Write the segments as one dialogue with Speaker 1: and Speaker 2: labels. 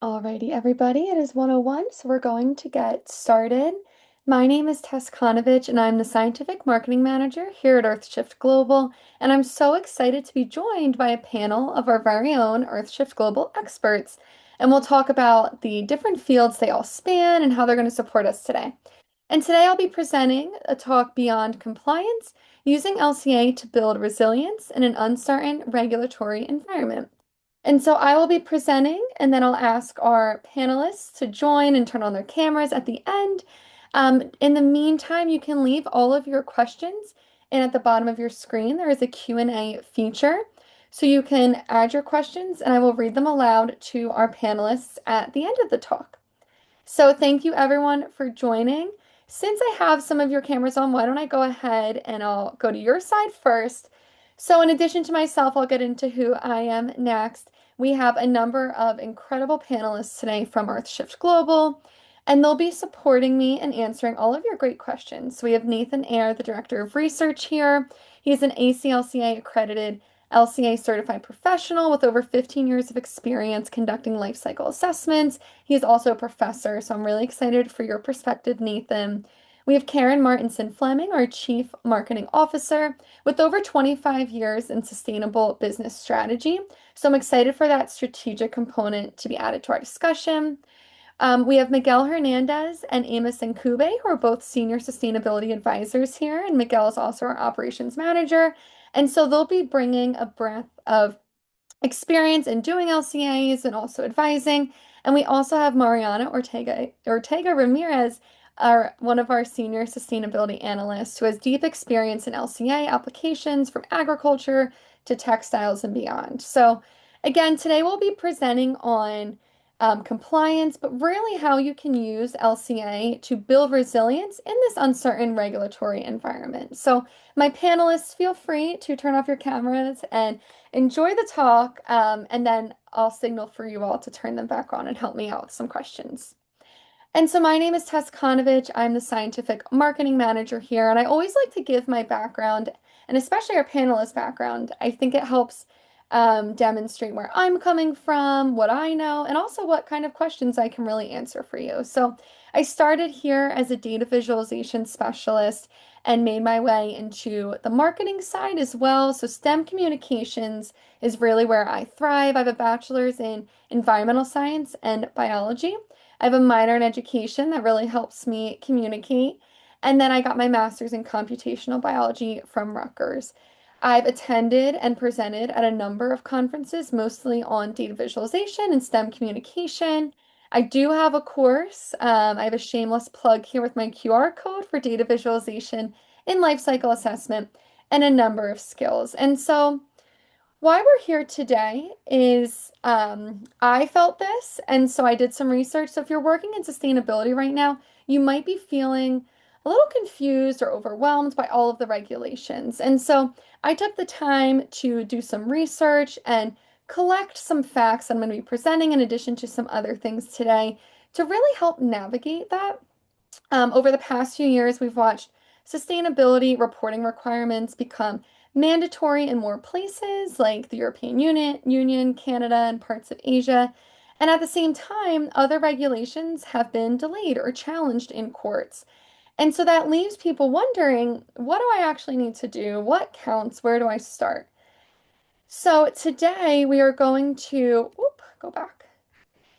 Speaker 1: Alrighty, everybody, it is 101, so we're going to get started. My name is Tess Konnovitch, and I'm the Scientific Marketing Manager here at EarthShift Global, and I'm so excited to be joined by a panel of our very own EarthShift Global experts, and we'll talk about the different fields they all span and how they're going to support us today. And today I'll be presenting a talk Beyond Compliance, using LCA to build resilience in an uncertain regulatory environment. And so I will be presenting, and then I'll ask our panelists to join and turn on their cameras at the end. In the meantime, you can leave all of your questions, and at the bottom of your screen, there is a Q&A feature. So you can add your questions, and I will read them aloud to our panelists at the end of the talk. So thank you everyone for joining. Since I have some of your cameras on, why don't I go ahead and I'll go to your side first. So in addition to myself, I'll get into who I am next. We have a number of incredible panelists today from EarthShift Global, and they'll be supporting me and answering all of your great questions. So we have Nathan Ayer, the Director of Research here. He's an ACLCA accredited LCA certified professional with over 15 years of experience conducting life cycle assessments. He is also a professor, so I'm really excited for your perspective, Nathan. We have Karen Martinson Fleming, our Chief Marketing Officer, with over 25 years in sustainable business strategy. So I'm excited for that strategic component to be added to our discussion. We have Miguel Hernandez and Amos Nkube, who are both senior sustainability advisors here, and Miguel is also our operations manager. And so they'll be bringing a breadth of experience in doing LCAs and also advising. And we also have Mariana Ortega Ramirez, one of our senior sustainability analysts who has deep experience in LCA applications from agriculture to textiles and beyond. So again, today we'll be presenting on compliance, but really how you can use LCA to build resilience in this uncertain regulatory environment. So my panelists, feel free to turn off your cameras and enjoy the talk, and then I'll signal for you all to turn them back on and help me out with some questions. And so my name is Tess Konnovitch. I'm the Scientific Marketing Manager here, and I always like to give my background, and especially our panelists' background. I think it helps demonstrate where I'm coming from, what I know, and also what kind of questions I can really answer for you. So I started here as a data visualization specialist and made my way into the marketing side as well. So STEM communications is really where I thrive. I have a bachelor's in environmental science and biology. I have a minor in education that really helps me communicate. And then I got my master's in computational biology from Rutgers. I've attended and presented at a number of conferences, mostly on data visualization and STEM communication. I do have a course. I have a shameless plug here with my QR code for data visualization in life cycle assessment and a number of skills. And so why we're here today is I felt this, and so I did some research. So if you're working in sustainability right now, you might be feeling a little confused or overwhelmed by all of the regulations. And so I took the time to do some research and collect some facts I'm going to be presenting in addition to some other things today to really help navigate that. Over the past few years, we've watched sustainability reporting requirements become mandatory in more places like the Union, Canada, and parts of Asia. And at the same time, other regulations have been delayed or challenged in courts. And so that leaves people wondering, what do I actually need to do? What counts? Where do I start? So today we are going to, go back.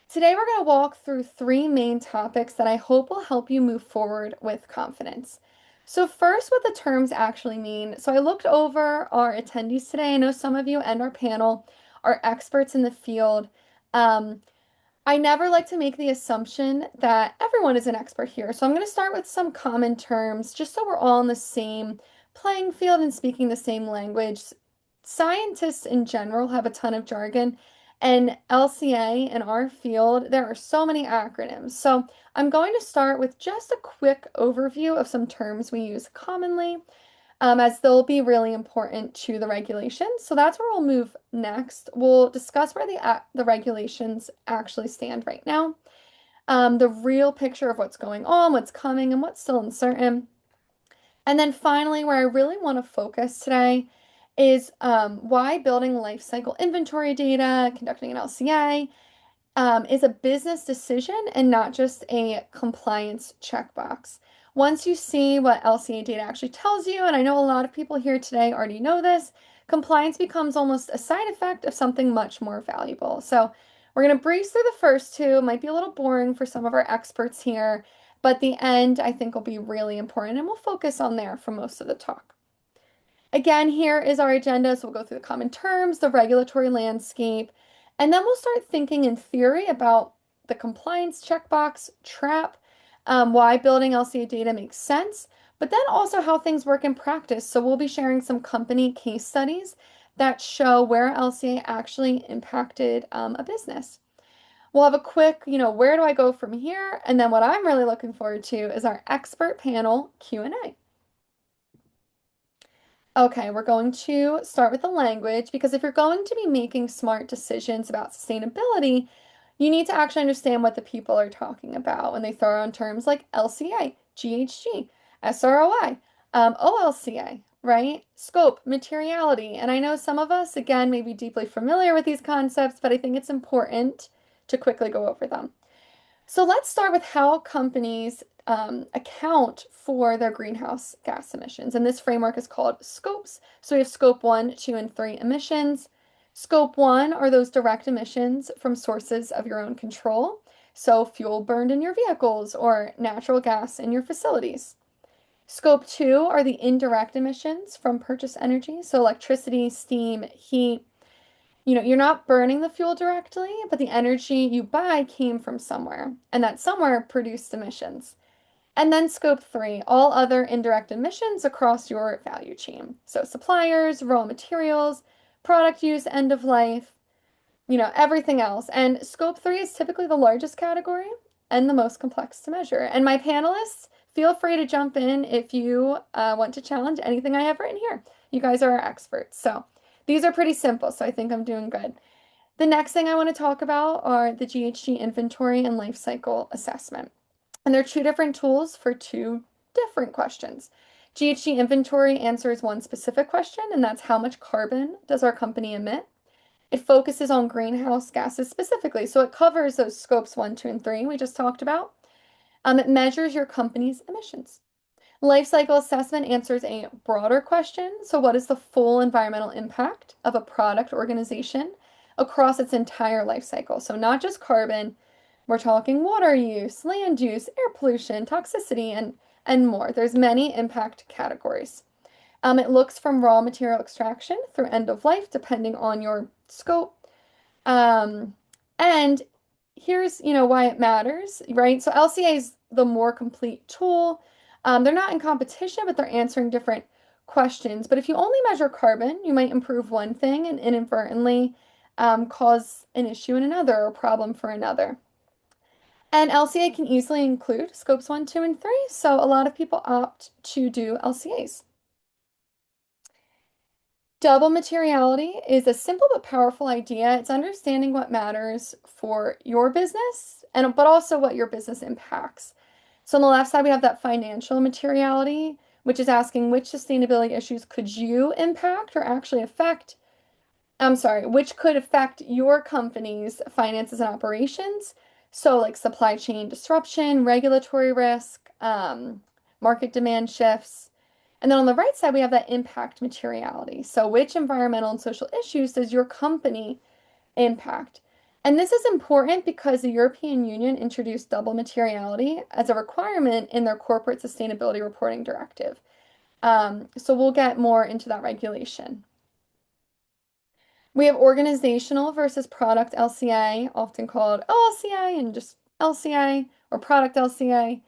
Speaker 1: Today, we're going to walk through three main topics that I hope will help you move forward with confidence. So, first, what the terms actually mean. So, I looked over our attendees today. I know some of you and our panel are experts in the field. I never like to make the assumption that everyone is an expert here. So, I'm going to start with some common terms just so we're all on the same playing field and speaking the same language. Scientists in general have a ton of jargon. And LCA in our field, there are so many acronyms. So I'm going to start with just a quick overview of some terms we use commonly, as they'll be really important to the regulations. So that's where we'll move next. We'll discuss where the regulations actually stand right now, the real picture of what's going on, what's coming, and what's still uncertain. And then finally, where I really want to focus today is why building life cycle inventory data, conducting an LCA, is a business decision and not just a compliance checkbox. Once you see what LCA data actually tells you, and I know a lot of people here today already know this, compliance becomes almost a side effect of something much more valuable. So we're going to breeze through the first two. It might be a little boring for some of our experts here, but the end I think will be really important, and we'll focus on there for most of the talk. Again, here is our agenda. So we'll go through the common terms, the regulatory landscape, and then we'll start thinking in theory about the compliance checkbox trap, why building LCA data makes sense, but then also how things work in practice. So we'll be sharing some company case studies that show where LCA actually impacted a business. We'll have a quick, where do I go from here? And then what I'm really looking forward to is our expert panel Q&A. Okay, we're going to start with the language because if you're going to be making smart decisions about sustainability, you need to actually understand what the people are talking about when they throw around terms like LCA, GHG, SROI, OLCA, right? Scope, materiality. And I know some of us, again, may be deeply familiar with these concepts, but I think it's important to quickly go over them. So let's start with how companies account for their greenhouse gas emissions. And this framework is called scopes. So we have scope 1, 2, and 3 emissions. Scope 1 are those direct emissions from sources of your own control. So fuel burned in your vehicles or natural gas in your facilities. Scope 2 are the indirect emissions from purchased energy. So electricity, steam, heat, you're not burning the fuel directly, but the energy you buy came from somewhere, and that somewhere produced emissions. And then scope 3, all other indirect emissions across your value chain. So suppliers, raw materials, product use, end of life, everything else. And scope 3 is typically the largest category and the most complex to measure. And my panelists, feel free to jump in if you want to challenge anything I have written here. You guys are our experts. So these are pretty simple, so I think I'm doing good. The next thing I want to talk about are the GHG inventory and life cycle assessment. And they're two different tools for two different questions. GHG inventory answers one specific question, and that's how much carbon does our company emit? It focuses on greenhouse gases specifically, so it covers those scopes 1, 2, and 3 we just talked about. It measures your company's emissions. Life cycle assessment answers a broader question. So, what is the full environmental impact of a product organization across its entire life cycle? So, not just carbon, we're talking water use, land use, air pollution, toxicity, and more. There's many impact categories. It looks from raw material extraction through end of life, depending on your scope. Um, and here's, why it matters, right? So LCA is the more complete tool. They're not in competition, but they're answering different questions. But if you only measure carbon, you might improve one thing and inadvertently cause an issue in another or problem for another. And LCA can easily include scopes 1, 2, and 3. So a lot of people opt to do LCAs. Double materiality is a simple but powerful idea. It's understanding what matters for your business and but also what your business impacts. So on the left side, we have that financial materiality, which is asking which sustainability issues could you impact or actually affect, which could affect your company's finances and operations. So like supply chain disruption, regulatory risk, market demand shifts. And then on the right side, we have that impact materiality. So which environmental and social issues does your company impact? And this is important because the European Union introduced double materiality as a requirement in their corporate sustainability reporting directive. So we'll get more into that regulation. We have organizational versus product LCA, often called OLCA and just LCA or product LCA.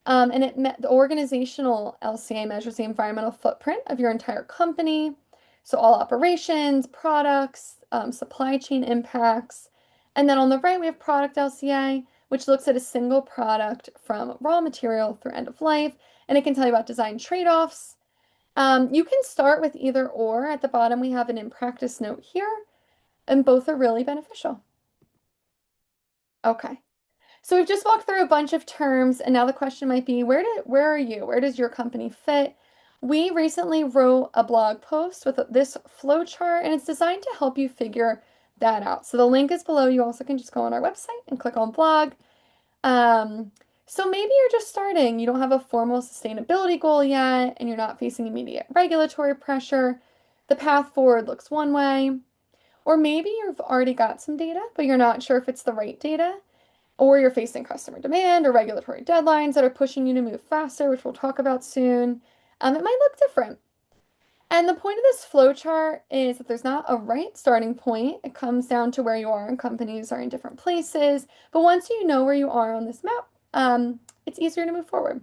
Speaker 1: The organizational LCA measures the environmental footprint of your entire company. So all operations, products, supply chain impacts. And then on the right, we have product LCA, which looks at a single product from raw material through end of life. And it can tell you about design trade-offs. You can start with either or. At the bottom, we have an in practice note here, and both are really beneficial. Okay. So we've just walked through a bunch of terms, and now the question might be, where are you? Where does your company fit? We recently wrote a blog post with this flow chart, and it's designed to help you figure that out. So the link is below. You also can just go on our website and click on blog. Um, so maybe you're just starting. You don't have a formal sustainability goal yet, and you're not facing immediate regulatory pressure. The path forward looks one way. Or maybe you've already got some data, but you're not sure if it's the right data, or you're facing customer demand or regulatory deadlines that are pushing you to move faster, which we'll talk about soon. It might look different. And the point of this flowchart is that there's not a right starting point. It comes down to where you are, and companies are in different places. But once you know where you are on this map, it's easier to move forward.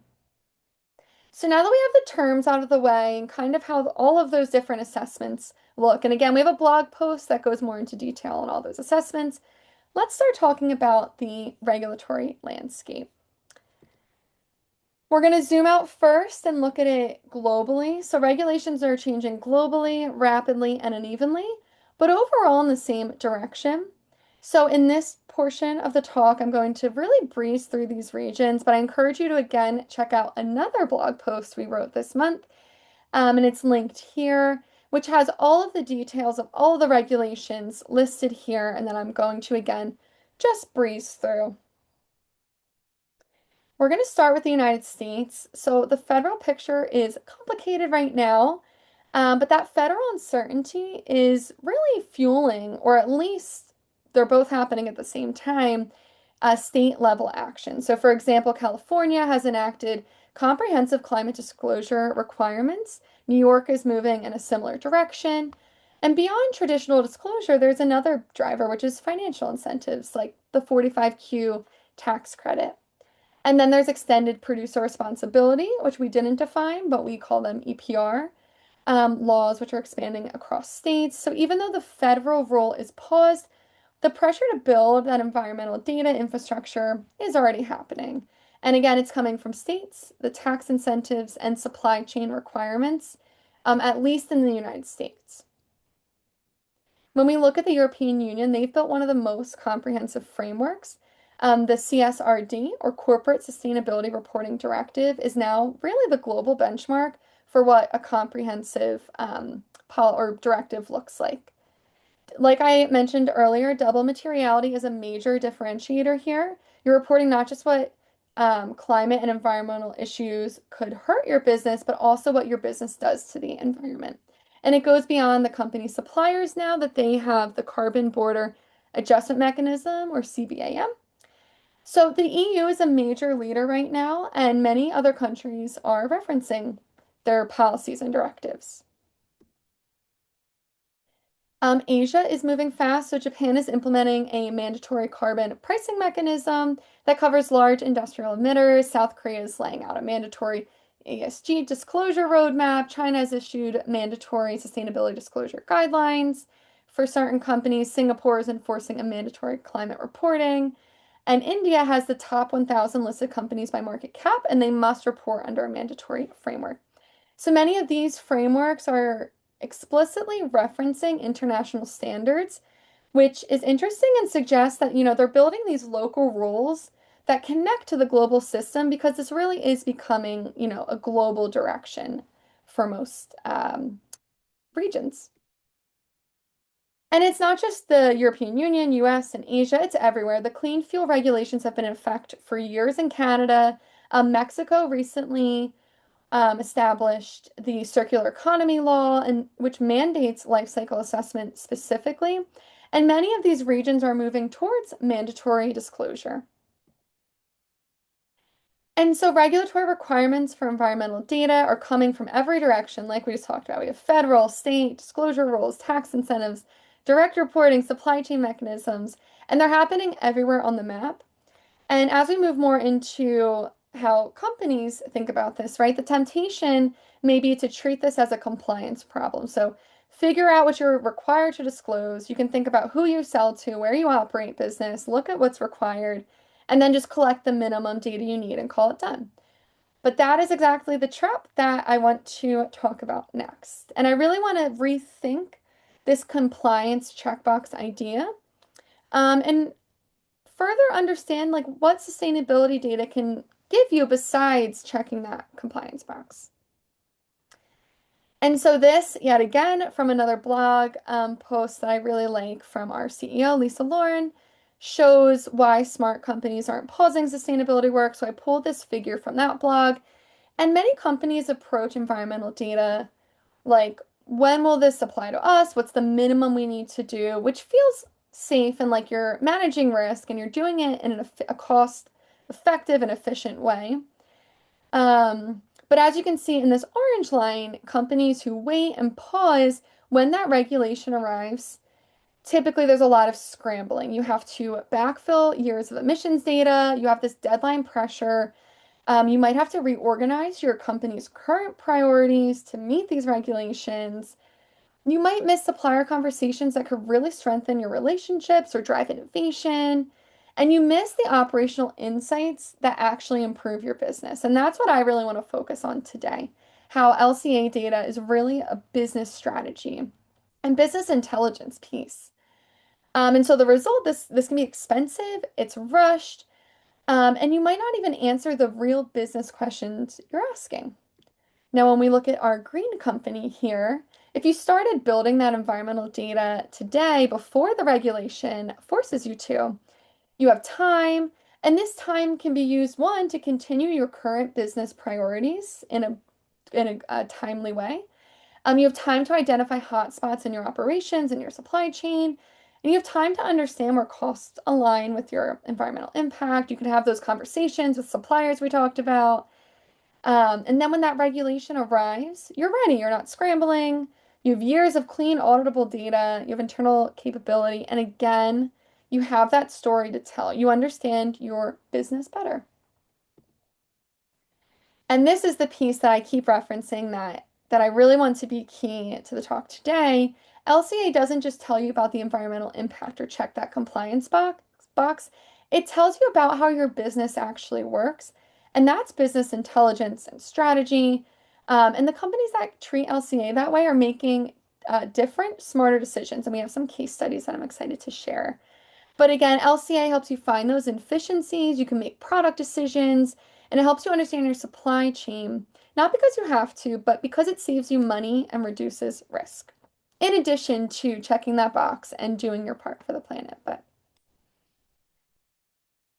Speaker 1: So now that we have the terms out of the way and kind of how all of those different assessments look, and again, we have a blog post that goes more into detail on all those assessments. Let's start talking about the regulatory landscape. We're going to zoom out first and look at it globally. So regulations are changing globally, rapidly, and unevenly, but overall in the same direction. So in this portion of the talk, I'm going to really breeze through these regions, but I encourage you to again check out another blog post we wrote this month, and it's linked here, which has all of the details of all of the regulations listed here, and then I'm going to again just breeze through. We're going to start with the United States. So the federal picture is complicated right now, but that federal uncertainty is really fueling, or at least they're both happening at the same time, state level action. So, for example, California has enacted comprehensive climate disclosure requirements. New York is moving in a similar direction. And beyond traditional disclosure, there's another driver, which is financial incentives, like the 45Q tax credit. And then there's extended producer responsibility, which we didn't define, but we call them EPR laws, which are expanding across states. So even though the federal role is paused, the pressure to build that environmental data infrastructure is already happening. And again, it's coming from states, the tax incentives, and supply chain requirements, at least in the United States. When we look at the European Union, they've built one of the most comprehensive frameworks. The CSRD, or Corporate Sustainability Reporting Directive, is now really the global benchmark for what a comprehensive or directive looks like. Like I mentioned earlier, double materiality is a major differentiator here. You're reporting not just what climate and environmental issues could hurt your business, but also what your business does to the environment. And it goes beyond the company suppliers now that they have the Carbon Border Adjustment Mechanism, or CBAM. So the EU is a major leader right now, and many other countries are referencing their policies and directives. Asia is moving fast, so Japan is implementing a mandatory carbon pricing mechanism that covers large industrial emitters. South Korea is laying out a mandatory ESG disclosure roadmap. China has issued mandatory sustainability disclosure guidelines for certain companies. Singapore is enforcing a mandatory climate reporting. And India has the top 1,000 listed companies by market cap, and they must report under a mandatory framework. So many of these frameworks are explicitly referencing international standards, which is interesting and suggests that, they're building these local rules that connect to the global system, because this really is becoming, a global direction for most regions. And it's not just the European Union, US, and Asia, it's everywhere. The clean fuel regulations have been in effect for years in Canada. Mexico recently established the circular economy law, and which mandates life cycle assessment specifically. And many of these regions are moving towards mandatory disclosure. And so regulatory requirements for environmental data are coming from every direction, like we just talked about. We have federal, state, disclosure rules, tax incentives, direct reporting, supply chain mechanisms, and they're happening everywhere on the map. And as we move more into how companies think about this, right, the temptation may be to treat this as a compliance problem. So figure out what you're required to disclose. You can think about who you sell to, where you operate business, look at what's required, and then just collect the minimum data you need and call it done. But that is exactly the trap that I want to talk about next. And I really want to rethink this compliance checkbox idea. And further understand like what sustainability data can give you besides checking that compliance box. And so this, yet again, from another blog post that I really like from our CEO, Lisa Lauren, shows why smart companies aren't pausing sustainability work. So I pulled this figure from that blog. And many companies approach environmental data like, when will this apply to us? What's the minimum we need to do? Which feels safe and like you're managing risk and you're doing it in a cost effective and efficient way. But as you can see in this orange line, companies who wait and pause when that regulation arrives, typically there's a lot of scrambling. You have to backfill years of emissions data, you have this deadline pressure. You might have to reorganize your company's current priorities to meet these regulations. You might miss supplier conversations that could really strengthen your relationships or drive innovation. And you miss the operational insights that actually improve your business. And that's what I really want to focus on today, how LCA data is really a business strategy and business intelligence piece. And so the result, this can be expensive, it's rushed, and you might not even answer the real business questions you're asking. Now, when we look at our green company here, if you started building that environmental data today before the regulation forces you to, you have time, and this time can be used, one, to continue your current business priorities in a timely way. You have time to identify hotspots in your operations and your supply chain, and you have time to understand where costs align with your environmental impact. You can have those conversations with suppliers we talked about. And then when that regulation arrives, you're ready. You're not scrambling. You have years of clean, auditable data. You have internal capability. And again, you have that story to tell. You understand your business better. And this is the piece that I keep referencing that I really want to be key to the talk today. LCA doesn't just tell you about the environmental impact or check that compliance box. It tells you about how your business actually works, and that's business intelligence and strategy. And the companies that treat LCA that way are making different, smarter decisions. And we have some case studies that I'm excited to share. But again, LCA helps you find those efficiencies. You can make product decisions, and it helps you understand your supply chain, not because you have to, but because it saves you money and reduces risk. In addition to checking that box and doing your part for the planet. But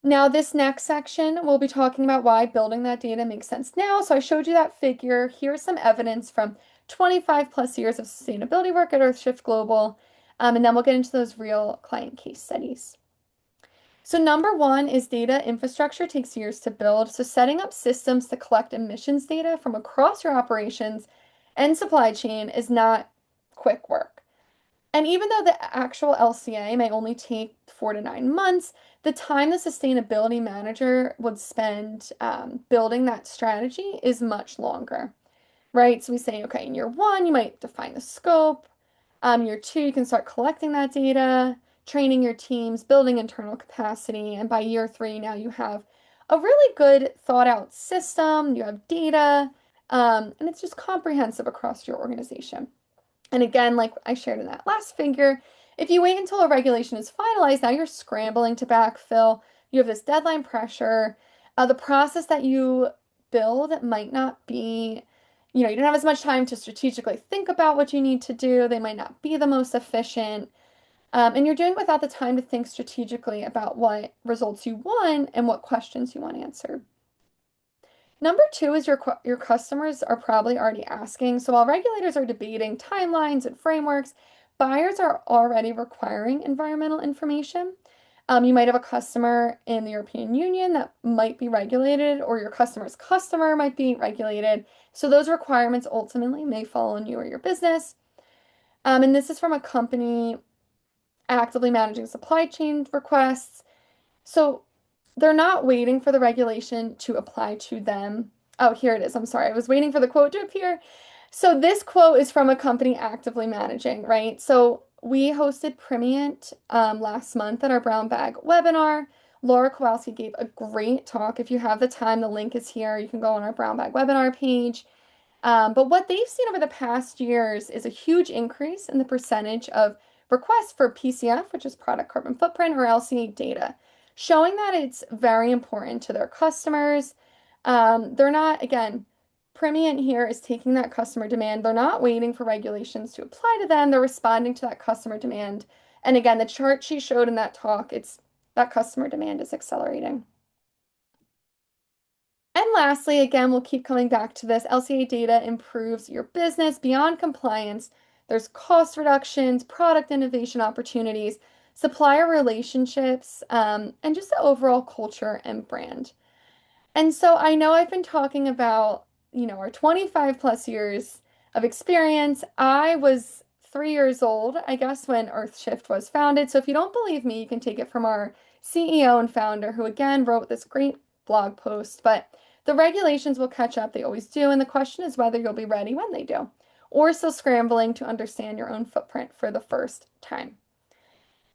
Speaker 1: now this next section, we'll be talking about why building that data makes sense now. So I showed you that figure. Here's some evidence from 25 plus years of sustainability work at EarthShift Global. And then we'll get into those real client case studies. So number one is data infrastructure takes years to build. So setting up systems to collect emissions data from across your operations and supply chain is not quick work. And even though the actual LCA may only take 4 to 9 months, the time the sustainability manager would spend building that strategy is much longer, right? So we say, okay, in year one, you might define the scope. Year two, you can start collecting that data, training your teams, building internal capacity. And by year three, now you have a really good thought out system, you have data, and it's just comprehensive across your organization. And again, like I shared in that last figure, if you wait until a regulation is finalized, now you're scrambling to backfill. You have this deadline pressure. The process that you build might not be, you don't have as much time to strategically think about what you need to do. They might not be the most efficient. And you're doing it without the time to think strategically about what results you want and what questions you want answered. Number two is your customers are probably already asking. So while regulators are debating timelines and frameworks, buyers are already requiring environmental information. You might have a customer in the European Union that might be regulated, or your customer's customer might be regulated. So those requirements ultimately may fall on you or your business. And this is from a company actively managing supply chain requests. So they're not waiting for the regulation to apply to them. Oh, here it is. I'm sorry. I was waiting for the quote to appear. So this quote is from a company actively managing, right? So we hosted Primient last month at our Brown Bag webinar. Laura Kowalski gave a great talk. If you have the time, the link is here. You can go on our Brown Bag webinar page. But what they've seen over the past years is a huge increase in the percentage of requests for PCF, which is product carbon footprint, or LCA data, showing that it's very important to their customers. They're not, again, Primient here is taking that customer demand. They're not waiting for regulations to apply to them. They're responding to that customer demand. And again, the chart she showed in that talk, it's that customer demand is accelerating. And lastly, again, we'll keep coming back to this. LCA data improves your business beyond compliance. There's cost reductions, product innovation opportunities, supplier relationships, and just the overall culture and brand. And so I know I've been talking about, our 25 plus years of experience. I was 3 years old, I guess, when EarthShift was founded. So if you don't believe me, you can take it from our CEO and founder, who again wrote this great blog post. But the regulations will catch up, they always do. And the question is whether you'll be ready when they do, or still scrambling to understand your own footprint for the first time.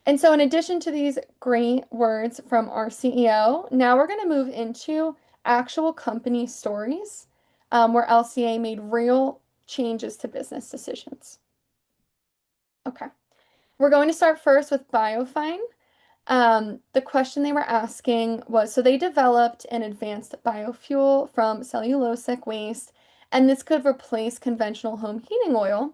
Speaker 1: And so, in addition to these great words from our CEO, now we're going to move into actual company stories where LCA made real changes to business decisions. Okay, we're going to start first with Biofine. The question they were asking was, so they developed an advanced biofuel from cellulosic waste, and this could replace conventional home heating oil.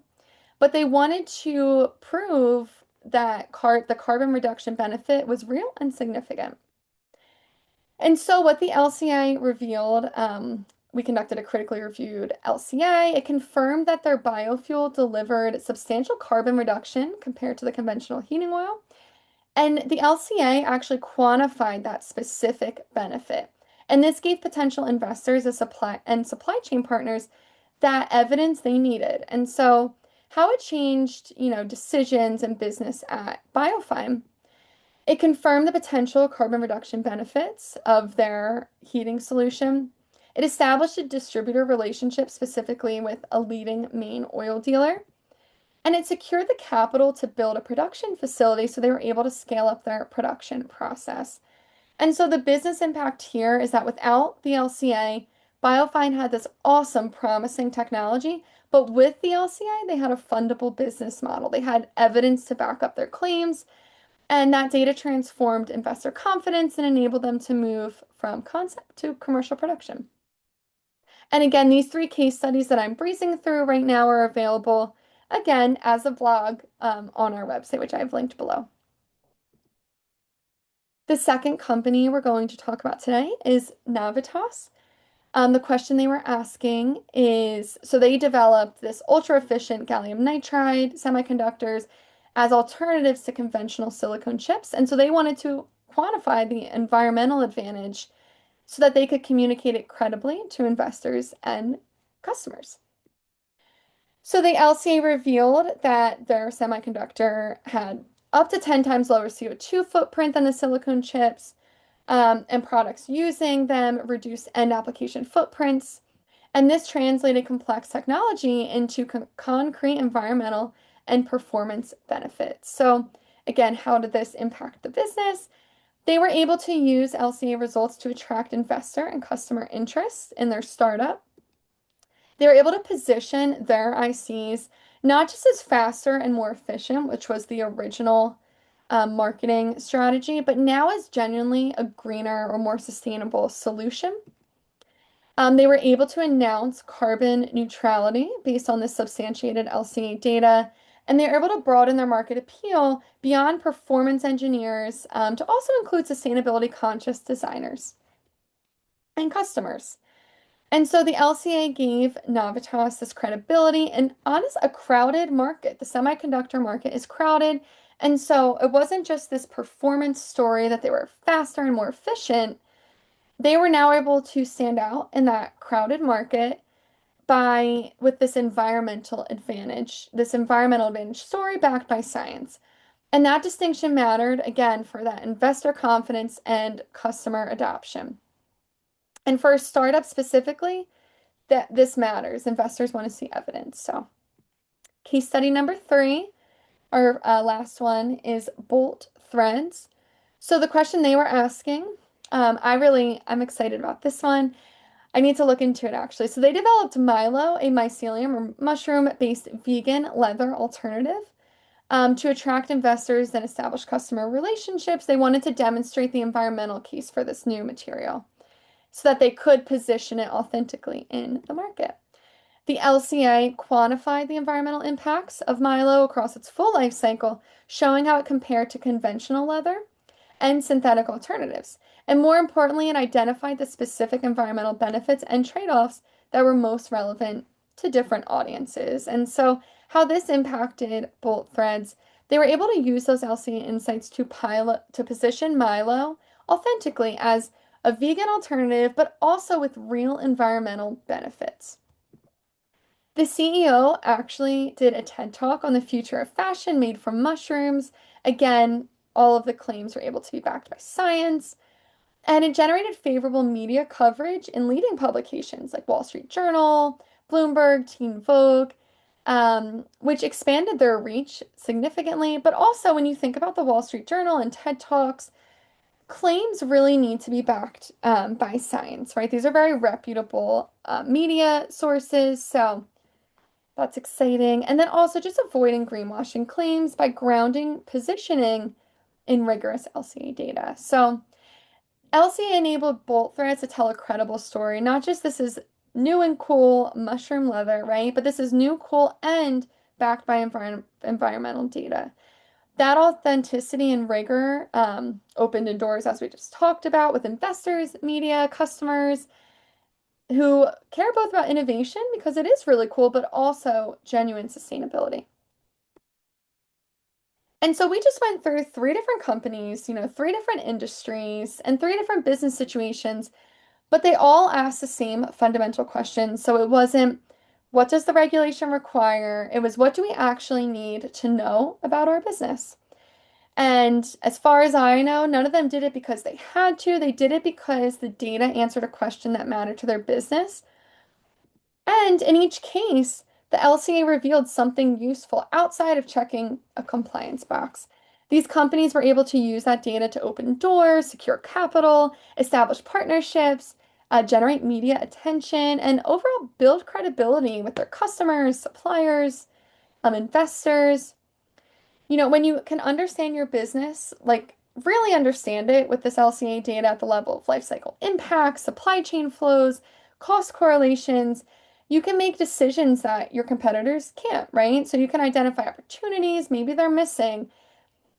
Speaker 1: But they wanted to prove that the carbon reduction benefit was real and significant. And so what the LCA revealed, we conducted a critically reviewed LCA. It confirmed that their biofuel delivered substantial carbon reduction compared to the conventional heating oil. And the LCA actually quantified that specific benefit. And this gave potential investors supply chain partners that evidence they needed. And so how it changed, decisions and business at Biofine. It confirmed the potential carbon reduction benefits of their heating solution. It established a distributor relationship specifically with a leading main oil dealer. And it secured the capital to build a production facility so they were able to scale up their production process. And so the business impact here is that without the LCA, Biofine had this awesome, promising technology, but with the LCA, they had a fundable business model. They had evidence to back up their claims, and that data transformed investor confidence and enabled them to move from concept to commercial production. And again, these 3 case studies that I'm breezing through right now are available, again, as a blog on our website, which I've linked below. The second company we're going to talk about today is Navitas. The question they were asking is, so they developed this ultra-efficient gallium nitride semiconductors as alternatives to conventional silicon chips. And so they wanted to quantify the environmental advantage so that they could communicate it credibly to investors and customers. So the LCA revealed that their semiconductor had up to 10 times lower CO2 footprint than the silicone chips, and products using them reduce end application footprints. And this translated complex technology into concrete environmental and performance benefits. So again, how did this impact the business? They were able to use LCA results to attract investor and customer interest in their startup. They were able to position their ICs not just as faster and more efficient, which was the original marketing strategy, but now as genuinely a greener or more sustainable solution. They were able to announce carbon neutrality based on this substantiated LCA data, and they were able to broaden their market appeal beyond performance engineers to also include sustainability conscious designers and customers. And so the LCA gave Navitas this credibility and honest, a crowded market. The semiconductor market is crowded. And so it wasn't just this performance story that they were faster and more efficient. They were now able to stand out in that crowded market with this environmental advantage story backed by science. And that distinction mattered again for that investor confidence and customer adoption. And for a startup specifically, that this matters. Investors want to see evidence. So, case study number 3, our last one, is Bolt Threads. So the question they were asking, I'm excited about this one. I need to look into it actually. So they developed Milo, a mycelium or mushroom-based vegan leather alternative. To attract investors and establish customer relationships, they wanted to demonstrate the environmental case for this new material. so that they could position it authentically in the market. The LCA quantified the environmental impacts of Milo across its full life cycle, showing how it compared to conventional leather and synthetic alternatives. And more importantly, it identified the specific environmental benefits and trade-offs that were most relevant to different audiences. And so, how this impacted bolt threads, they were able to use those LCA insights to position Milo authentically as a vegan alternative, but also with real environmental benefits. The CEO actually did a TED talk on the future of fashion made from mushrooms. Again, all of the claims were able to be backed by science, and it generated favorable media coverage in leading publications like Wall Street Journal, Bloomberg, Teen Vogue, which expanded their reach significantly. But also, when you think about the Wall Street Journal and TED Talks, claims really need to be backed by science, right? These are very reputable media sources. So, that's exciting. And then also just avoiding greenwashing claims by grounding positioning in rigorous LCA data. So LCA enabled bolt threads to tell a credible story. Not just this is new and cool mushroom leather, right? But this is new, cool, and backed by environmental data. That authenticity and rigor opened the doors, as we just talked about, with investors, media, customers, who care both about innovation because it is really cool, but also genuine sustainability. And so we just went through three different companies, three different industries, and three different business situations, but they all asked the same fundamental questions. So it wasn't, what does the regulation require? It was, what do we actually need to know about our business? And as far as I know, none of them did it because they had to. They did it because the data answered a question that mattered to their business. And in each case, the LCA revealed something useful outside of checking a compliance box. These companies were able to use that data to open doors, secure capital, establish partnerships, generate media attention, and overall build credibility with their customers, suppliers, investors. When you can understand your business, like really understand it with this LCA data at the level of life cycle impact, supply chain flows, cost correlations, you can make decisions that your competitors can't, right? So you can identify opportunities maybe they're missing.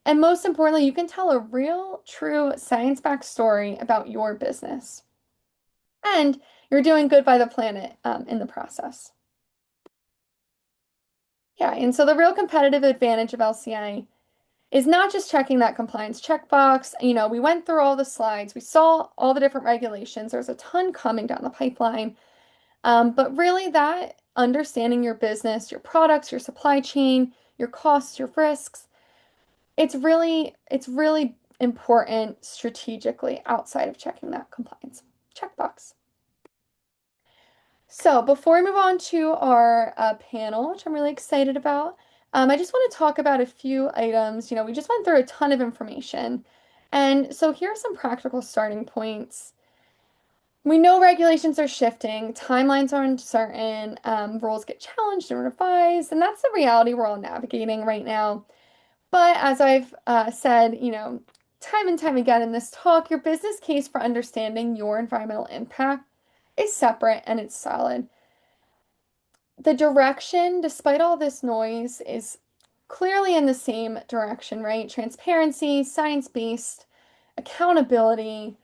Speaker 1: And most importantly, you can tell a real, true science-backed story about your business. And you're doing good by the planet in the process. Yeah, and so the real competitive advantage of LCA is not just checking that compliance checkbox. We went through all the slides, we saw all the different regulations. There's a ton coming down the pipeline. But really, that understanding your business, your products, your supply chain, your costs, your risks, it's really important strategically outside of checking that compliance checkbox. So before we move on to our panel, which I'm really excited about, I just want to talk about a few items. We just went through a ton of information. And so here are some practical starting points. We know regulations are shifting, timelines are uncertain, rules get challenged and revised, and that's the reality we're all navigating right now. But as I've said, time and time again in this talk, your business case for understanding your environmental impact is separate and it's solid. The direction, despite all this noise, is clearly in the same direction, right? Transparency, science-based, accountability.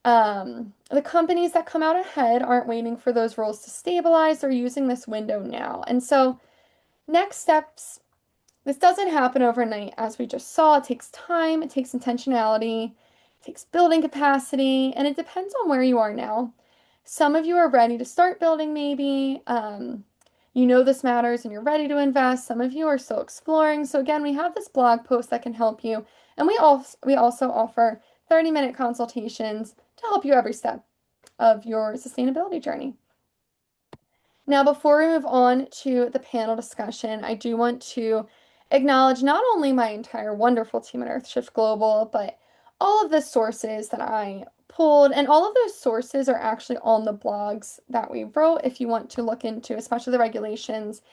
Speaker 1: The companies that come out ahead aren't waiting for those rules to stabilize. They're using this window now. And so, next steps, this doesn't happen overnight, as we just saw. It takes time, it takes intentionality, it takes building capacity, and it depends on where you are now. Some of you are ready to start building, maybe. This matters and you're ready to invest. Some of you are still exploring. So again, we have this blog post that can help you. And we also offer 30-minute consultations to help you every step of your sustainability journey. Now, before we move on to the panel discussion, I do want to acknowledge not only my entire wonderful team at EarthShift Global, but all of the sources that I pulled, and all of those sources are actually on the blogs that we wrote if you want to look into, especially the regulations.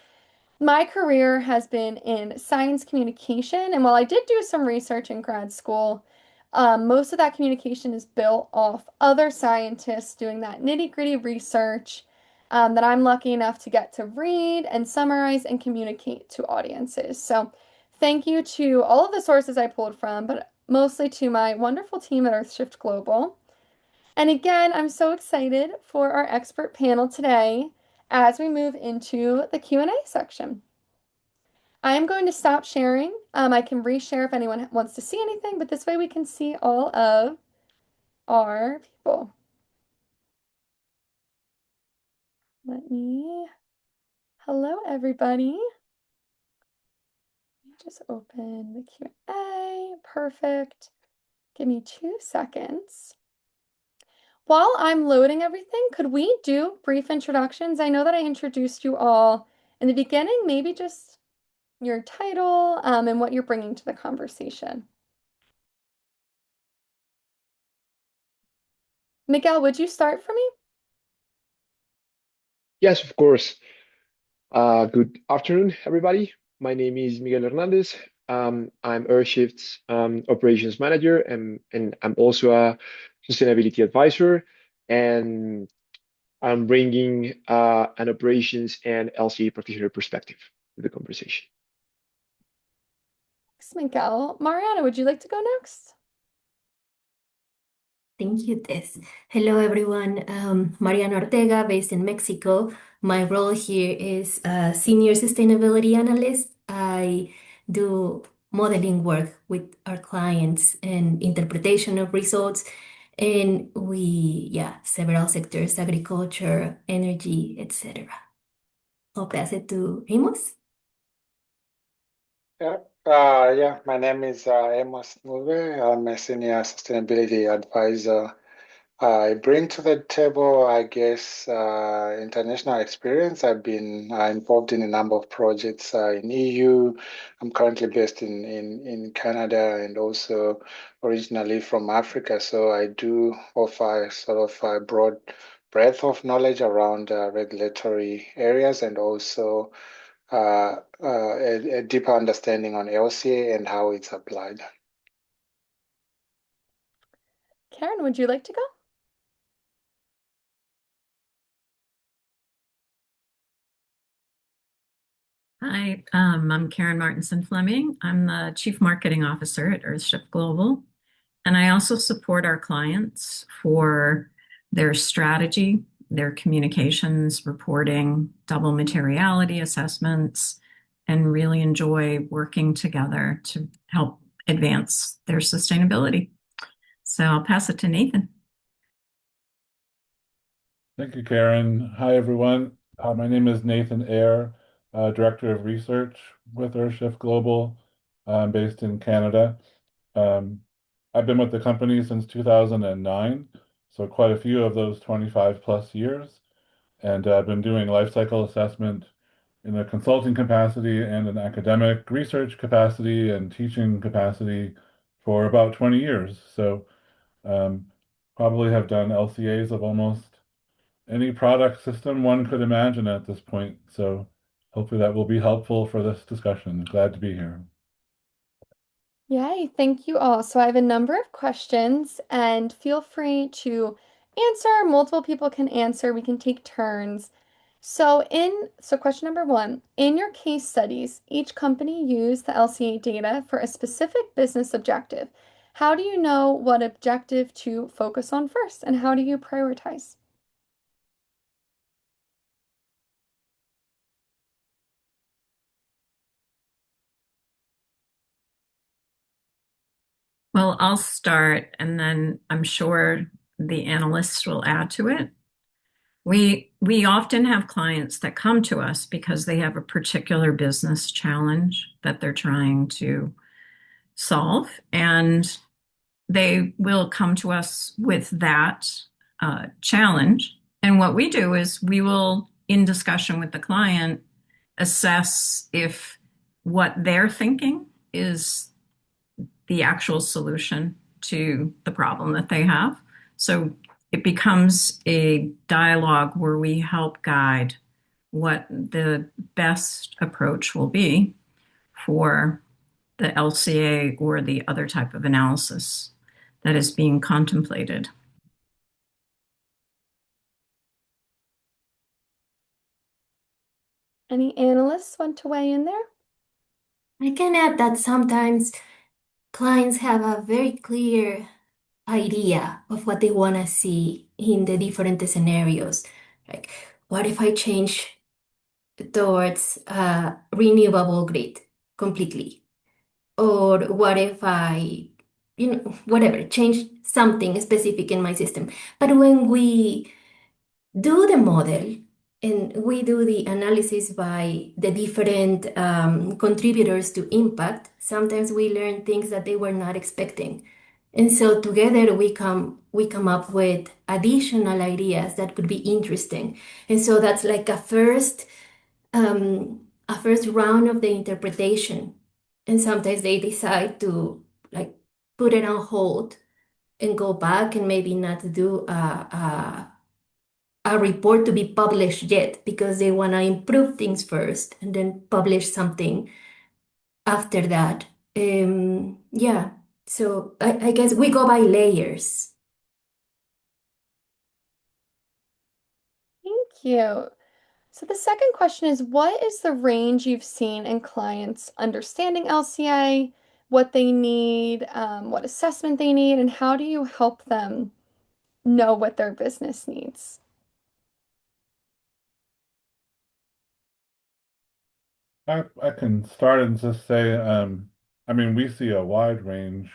Speaker 1: My career has been in science communication, and while I did do some research in grad school, Most of that communication is built off other scientists doing that nitty-gritty research that I'm lucky enough to get to read and summarize and communicate to audiences. So, thank you to all of the sources I pulled from, but mostly to my wonderful team at EarthShift Global. And again, I'm so excited for our expert panel today as we move into the Q&A section. I am going to stop sharing. I can reshare if anyone wants to see anything, but this way we can see all of our people. Hello everybody. Let me just open the Q&A. Perfect. Give me 2 seconds. While I'm loading everything, could we do brief introductions? I know that I introduced you all in the beginning, maybe just your title, and what you're bringing to the conversation. Miguel, would you start for me?
Speaker 2: Yes, of course. Good afternoon, everybody. My name is Miguel Hernandez. I'm EarthShift's operations manager, and I'm also a sustainability advisor. And I'm bringing an operations and LCA practitioner perspective to the conversation.
Speaker 1: Thanks, Miguel. Mariana, would you like to go next?
Speaker 3: Thank you, Tess. Hello, everyone. Mariana Ortega, based in Mexico. My role here is a senior sustainability analyst. I do modeling work with our clients and interpretation of results. And several sectors, agriculture, energy, etc. I'll pass it to Amos.
Speaker 4: My name is Amos Mube. I'm a senior sustainability advisor. I bring to the table, I guess, international experience. I've been involved in a number of projects in EU. I'm currently based in Canada and also originally from Africa. So I do offer sort of a broad breadth of knowledge around regulatory areas and also a deeper understanding on LCA and how it's applied.
Speaker 1: Karen, would you like to go?
Speaker 5: Hi, I'm Karen Martinson Fleming. I'm the Chief Marketing Officer at EarthShift Global, and I also support our clients for their strategy, their communications, reporting, double materiality assessments, and really enjoy working together to help advance their sustainability. So I'll pass it to Nathan.
Speaker 6: Thank you, Karen. Hi, everyone. My name is Nathan Eyre, Director of Research with EarthShift Global. I'm based in Canada. I've been with the company since 2009, so quite a few of those 25 plus years. And I've been doing life cycle assessment in a consulting capacity and an academic research capacity and teaching capacity for about 20 years. So probably have done LCAs of almost any product system one could imagine at this point. So hopefully that will be helpful for this discussion. Glad to be here.
Speaker 1: Yay, thank you all. So I have a number of questions, and feel free to answer. Multiple people can answer. We can take turns. So question number one, in your case studies, each company used the LCA data for a specific business objective. How do you know what objective to focus on first, and how do you prioritize?
Speaker 5: Well, I'll start, and then I'm sure the analysts will add to it. We often have clients that come to us because they have a particular business challenge that they're trying to solve, and they will come to us with that challenge. And what we do is we will, in discussion with the client, assess if what they're thinking is the actual solution to the problem that they have. So it becomes a dialogue where we help guide what the best approach will be for the LCA or the other type of analysis. that is being contemplated.
Speaker 1: Any analysts want to weigh in there?
Speaker 3: I can add that sometimes clients have a very clear idea of what they want to see in the different scenarios. Like, what if I change towards a renewable grid completely? Or what if I, whatever, change something specific in my system? But when we do the model and we do the analysis by the different contributors to impact, sometimes we learn things that they were not expecting. And so together we come up with additional ideas that could be interesting. And so that's like a first round of the interpretation. And sometimes they decide to like put it on hold and go back and maybe not do a report to be published yet because they want to improve things first and then publish something after that. Yeah, so I guess we go by layers.
Speaker 1: Thank you. So the second question is, what is the range you've seen in clients understanding LCA, what they need, what assessment they need, and how do you help them know what their business needs?
Speaker 6: I can start and just say, I mean, we see a wide range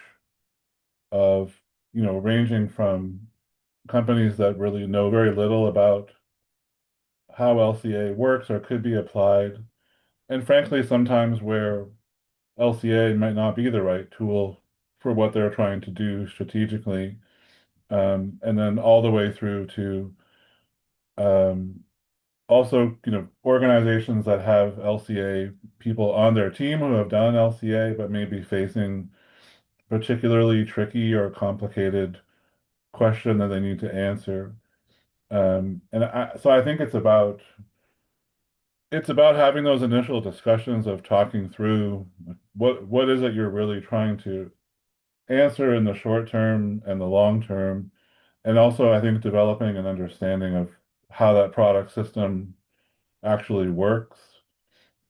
Speaker 6: of, ranging from companies that really know very little about how LCA works or could be applied, and frankly, sometimes where LCA might not be the right tool for what they're trying to do strategically, and then all the way through to um, also, organizations that have LCA people on their team who have done LCA but may be facing particularly tricky or complicated question that they need to answer. So I think it's about having those initial discussions of talking through what is it you're really trying to answer in the short term and the long term, and also I think developing an understanding of how that product system actually works,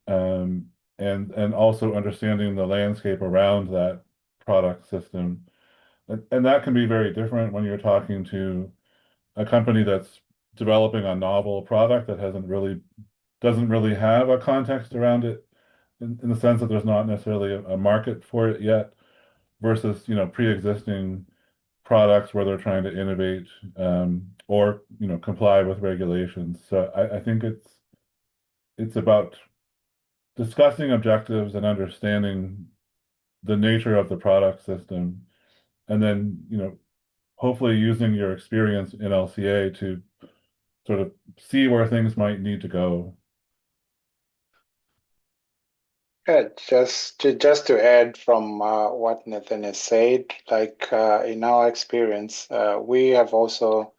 Speaker 6: um, and also understanding the landscape around that product system. And that can be very different when you're talking to a company that's developing a novel product that doesn't really have a context around it in the sense that there's not necessarily a market for it yet, versus, pre-existing products where they're trying to innovate, or, comply with regulations. So I think it's about discussing objectives and understanding the nature of the product system, and then, hopefully using your experience in LCA to sort of see where things might need to go.
Speaker 4: Yeah, just to add from what Nathan has said, like in our experience, we have also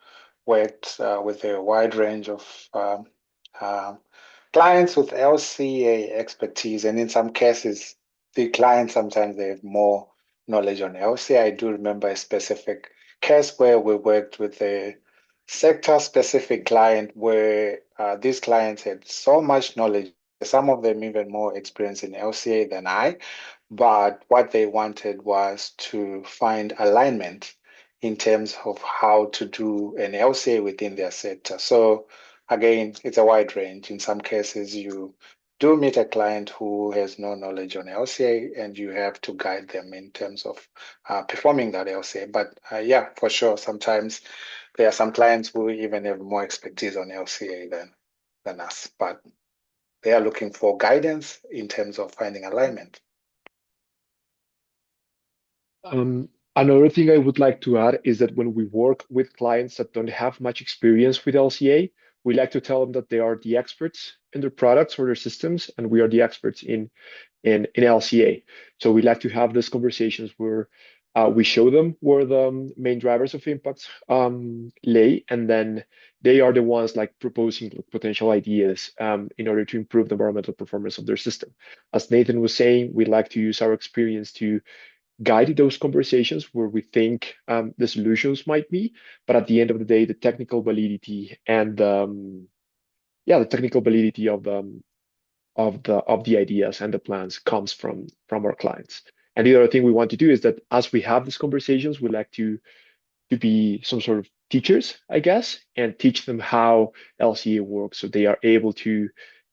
Speaker 4: worked with a wide range of uh, clients with LCA expertise, and in some cases, the clients sometimes they have more knowledge on LCA. I do remember a specific case where we worked with a sector-specific client where these clients had so much knowledge, some of them even more experienced in LCA than I, but what they wanted was to find alignment in terms of how to do an LCA within their sector. So again, it's a wide range. In some cases, you do meet a client who has no knowledge on LCA, and you have to guide them in terms of performing that LCA. But yeah, for sure, sometimes there are some clients who even have more expertise on LCA than us, but they are looking for guidance in terms of finding alignment.
Speaker 2: Another thing I would like to add is that when we work with clients that don't have much experience with LCA, we like to tell them that they are the experts in their products or their systems, and we are the experts in LCA. So we like to have these conversations where we show them where the main drivers of impact lay, and then they are the ones like proposing potential ideas in order to improve the environmental performance of their system. As Nathan was saying, we like to use our experience to guide those conversations where we think the solutions might be. But at the end of the day, the technical validity and yeah, the technical validity of the ideas and the plans comes from our clients. And the other thing we want to do is that as we have these conversations, we like to be some sort of teachers, I guess, and teach them how LCA works, so they are able to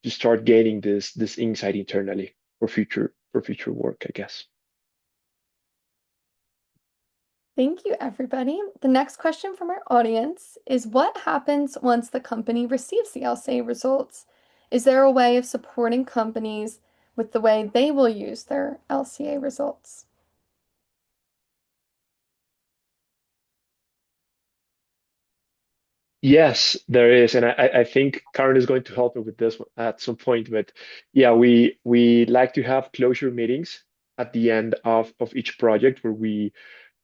Speaker 2: start gaining this insight internally for future work, I guess.
Speaker 1: Thank you, everybody. The next question from our audience is what happens once the company receives the LCA results? Is there a way of supporting companies with the way they will use their LCA results?
Speaker 2: Yes, there is, and I think Karen is going to help me with this one at some point. But yeah, we like to have closure meetings at the end of each project where we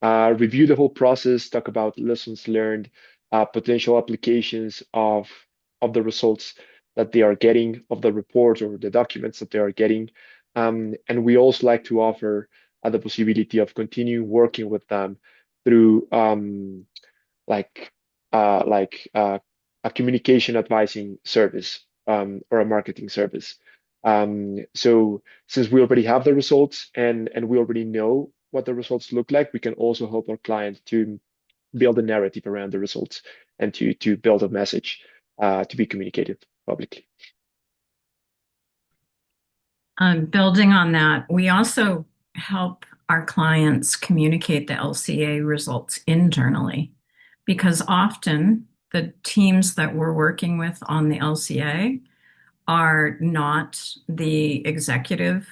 Speaker 2: review the whole process, talk about lessons learned, potential applications of the results that they are getting, of the reports or the documents that they are getting. And we also like to offer the possibility of continuing working with them through like a communication advising service or a marketing service. So since we already have the results and we already know what the results look like, we can also help our client to build a narrative around the results and to build a message to be communicated publicly.
Speaker 5: Building on that, we also help our clients communicate the LCA results internally because often the teams that we're working with on the LCA are not the executive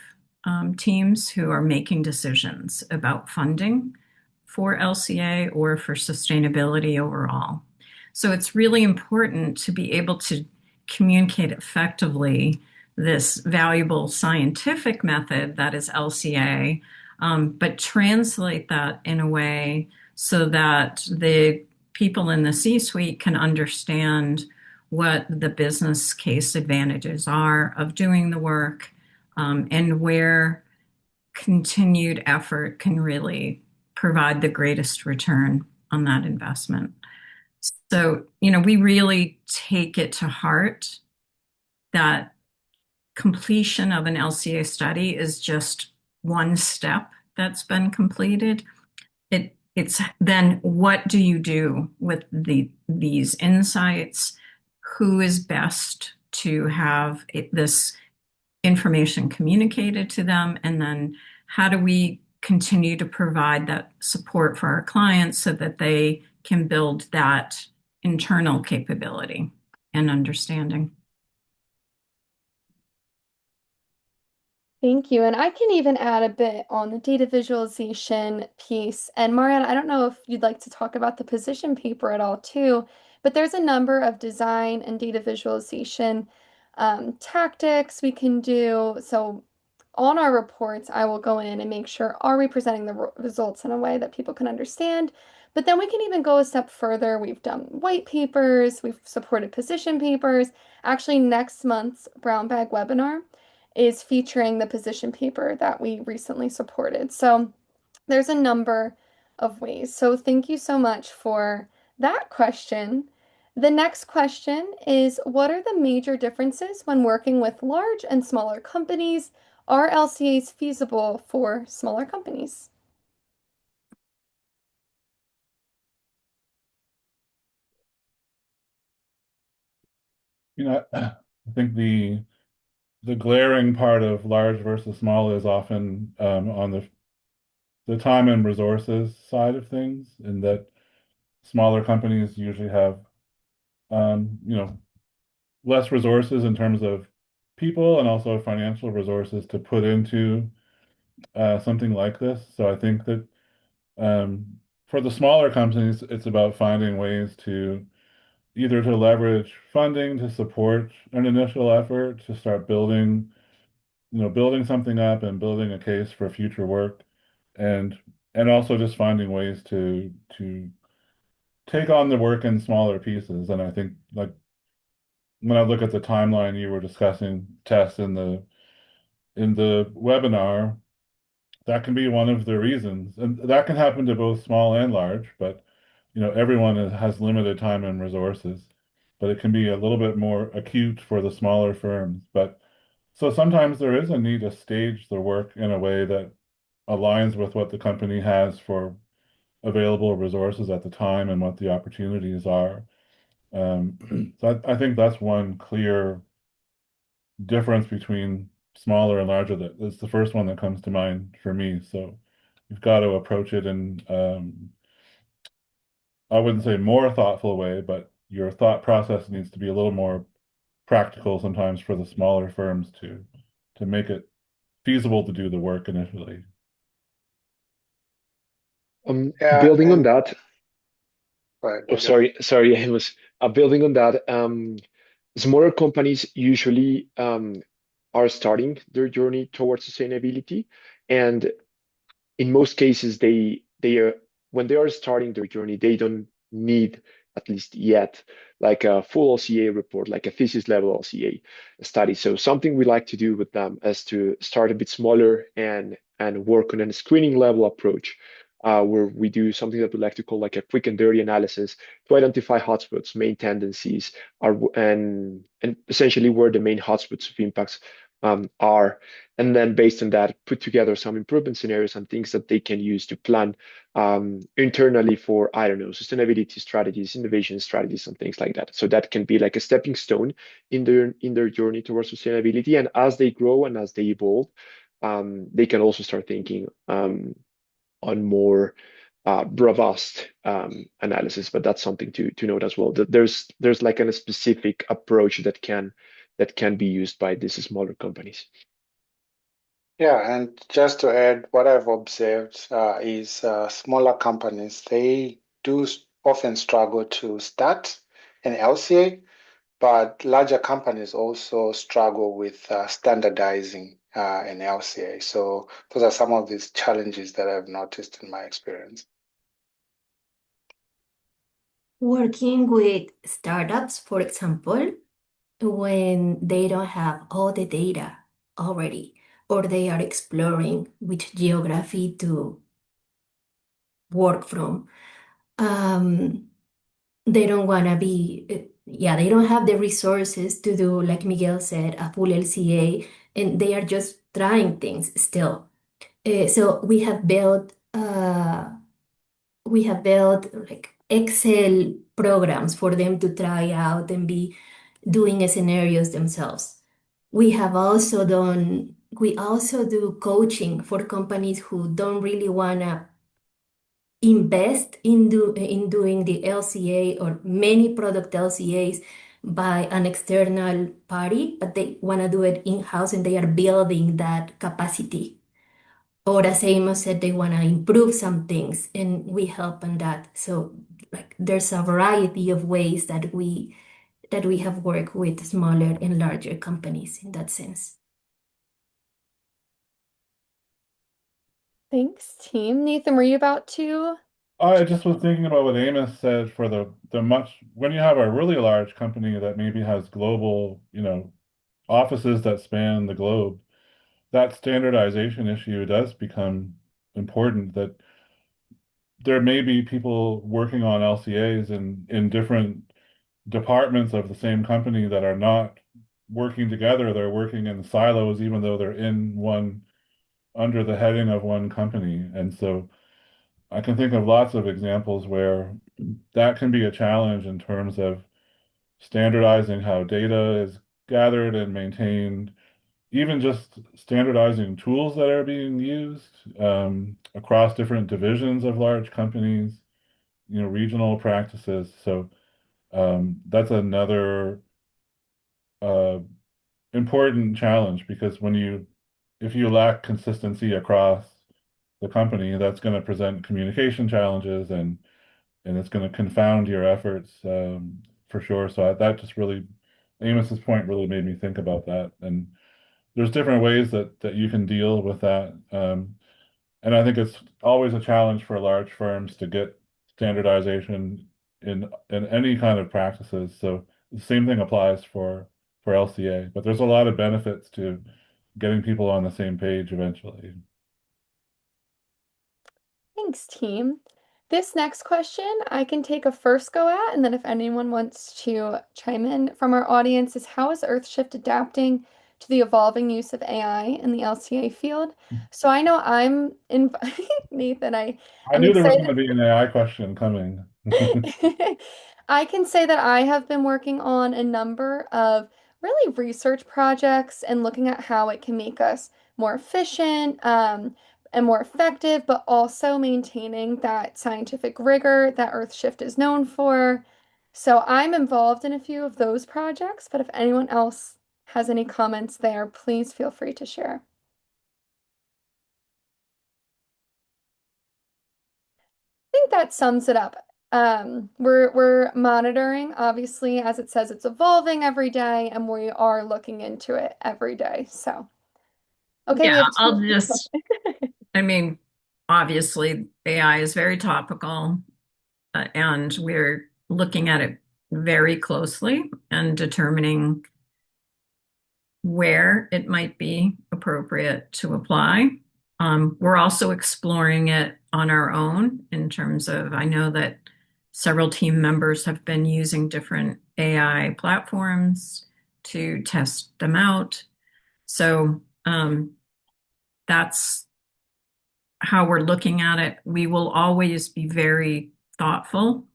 Speaker 5: teams who are making decisions about funding for LCA or for sustainability overall. So it's really important to be able to communicate effectively this valuable scientific method that is LCA, but translate that in a way so that the people in the C-suite can understand what the business case advantages are of doing the work, and where continued effort can really provide the greatest return on that investment. So, we really take it to heart that completion of an LCA study is just one step that's been completed. It's then what do you do with these insights? Who is best to have this information communicated to them? And then how do we continue to provide that support for our clients so that they can build that internal capability and understanding?
Speaker 1: Thank you. And I can even add a bit on the data visualization piece. And Mariana, I don't know if you'd like to talk about the position paper at all too, but there's a number of design and data visualization tactics we can do. So on our reports, I will go in and make sure, are we presenting the results in a way that people can understand? But then we can even go a step further. We've done white papers, we've supported position papers. Actually, next month's brown bag webinar is featuring the position paper that we recently supported. So there's a number of ways. So thank you so much for that question. The next question is, what are the major differences when working with large and smaller companies? Are LCAs feasible for smaller companies?
Speaker 6: I think the glaring part of large versus small is often on the time and resources side of things, in that smaller companies usually have less resources in terms of people and also financial resources to put into something like this. So I think that um, for the smaller companies, it's about finding ways to either to leverage funding to support an initial effort to start building something up and building a case for future work, and also just finding ways to take on the work in smaller pieces. And I think, like, when I look at the timeline you were discussing, Tess, in the webinar, that can be one of the reasons. And that can happen to both small and large, but everyone has limited time and resources. But it can be a little bit more acute for the smaller firms. But so sometimes there is a need to stage the work in a way that aligns with what the company has for available resources at the time and what the opportunities are. So I think that's one clear difference between smaller and larger. That's the first one that comes to mind for me. So you've got to approach it in, I wouldn't say more thoughtful way, but your thought process needs to be a little more practical sometimes for the smaller firms to make it feasible to do the work initially.
Speaker 4: Yeah,
Speaker 2: Building on
Speaker 4: and
Speaker 2: that,
Speaker 4: right,
Speaker 2: oh,
Speaker 4: Miguel.
Speaker 2: sorry, I was building on that. Smaller companies usually are starting their journey towards sustainability, and in most cases they are when they are starting their journey they don't need, at least yet, like a full LCA report, like a thesis level LCA study. So something we like to do with them is to start a bit smaller and work on a screening level approach, where we do something that we like to call like a quick and dirty analysis to identify hotspots, main tendencies, are and essentially where the main hotspots of impacts are, and then based on that put together some improvement scenarios and things that they can use to plan internally for, I don't know, sustainability strategies, innovation strategies, and things like that. So that can be like a stepping stone in their journey towards sustainability, and as they grow and as they evolve, they can also start thinking on more robust analysis. But that's something to note as well, that there's like a specific approach that can be used by these smaller companies.
Speaker 4: Yeah, and just to add, what I've observed is smaller companies, they do often struggle to start an LCA, but larger companies also struggle with standardizing an LCA. So those are some of these challenges that I've noticed in my experience.
Speaker 3: Working with startups, for example, when they don't have all the data already, or they are exploring which geography to work from. They don't want to be, yeah, they don't have the resources to do, like Miguel said, a full LCA, and they are just trying things still. So we have built like Excel programs for them to try out and be doing scenarios themselves. We also do coaching for companies who don't really want to invest in doing the LCA or many product LCAs by an external party, but they want to do it in-house and they are building that capacity. Or as Amos said, they want to improve some things and we help on that. So like there's a variety of ways that we have worked with smaller and larger companies in that sense.
Speaker 1: Thanks, team. Nathan, were you about to?
Speaker 6: I just was thinking about what Amos said for the much when you have a really large company that maybe has global, offices that span the globe, that standardization issue does become important. That there may be people working on LCAs in different departments of the same company that are not working together. They're working in silos, even though they're in one under the heading of one company. And so I can think of lots of examples where that can be a challenge in terms of standardizing how data is gathered and maintained, even just standardizing tools that are being used across different divisions of large companies, regional practices. So that's another uh, important challenge because if you lack consistency across the company, that's going to present communication challenges and it's going to confound your efforts for sure. So that just really, Amos's point really made me think about that. And there's different ways that you can deal with that. And I think it's always a challenge for large firms to get standardization in any kind of practices. So the same thing applies for LCA, but there's a lot of benefits to getting people on the same page eventually.
Speaker 1: Thanks, team. This next question I can take a first go at, and then if anyone wants to chime in from our audience, is how is EarthShift adapting to the evolving use of AI in the LCA field? So I know I'm in Nathan, I
Speaker 6: I
Speaker 1: am
Speaker 6: knew there was
Speaker 1: excited.
Speaker 6: going to be an AI question coming.
Speaker 1: I can say that I have been working on a number of really research projects and looking at how it can make us more efficient, and more effective, but also maintaining that scientific rigor that EarthShift is known for. So I'm involved in a few of those projects, but if anyone else has any comments there, please feel free to share. Think that sums it up. We're monitoring, obviously, as it says, it's evolving every day, and we are looking into it every day. So, okay, we
Speaker 5: Yeah,
Speaker 1: have
Speaker 5: I'll
Speaker 1: two.
Speaker 5: just, I mean, obviously AI is very topical, and we're looking at it very closely and determining where it might be appropriate to apply. We're also exploring it on our own in terms of, I know that several team members have been using different AI platforms to test them out. So that's how we're looking at it. We will always be very thoughtful